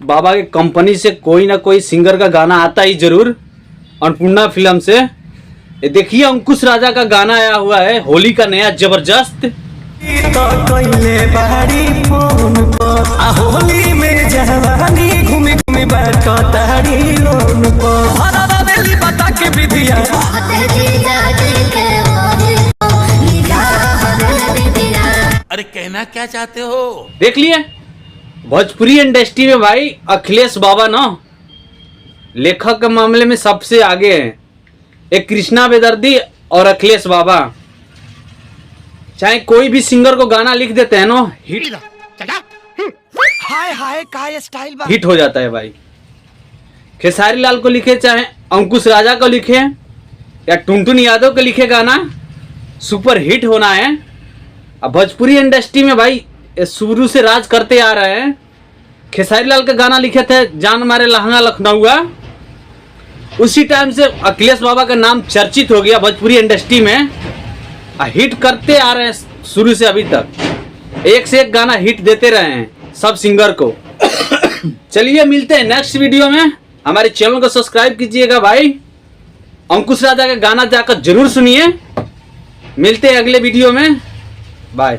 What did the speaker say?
बाबा के कंपनी से कोई ना कोई सिंगर का गाना आता ही जरूर। अन्नपूर्णा फिल्म से ये देखिए अंकुश राजा का गाना आया हुआ है होली का नया जबरदस्त। होली में जवानी घूमी घूमी बैठो तारी लोन पर बता के विधिया। अरे कहना क्या चाहते हो? देख लिए भोजपुरी इंडस्ट्री में भाई अखिलेश बाबा ना लेखक के मामले में सबसे आगे हैं। एक कृष्णा बेदर्दी और अखिलेश बाबा चाहे कोई भी सिंगर को गाना लिख देते हैं ना हिट हाय हाय का स्टाइल हिट हो जाता है भाई। खेसारी लाल को लिखे चाहे अंकुश राजा को लिखे या टुनटुन यादव को लिखे गाना सुपर हिट होना है। अब भोजपुरी इंडस्ट्री में भाई शुरू से राज करते आ रहे हैं। खेसारी लाल का गाना लिखे थे जान मारे लहंगा लखनऊआ, उसी टाइम से अखिलेश बाबा का नाम चर्चित हो गया भोजपुरी इंडस्ट्री में। हिट करते आ रहे हैं शुरू से अभी तक, एक से एक गाना हिट देते रहे हैं सब सिंगर को। चलिए मिलते हैं नेक्स्ट वीडियो में। हमारे चैनल को सब्सक्राइब कीजिएगा भाई। अंकुश राजा का गाना जाकर जरूर सुनिए। मिलते हैं अगले वीडियो में। बाय।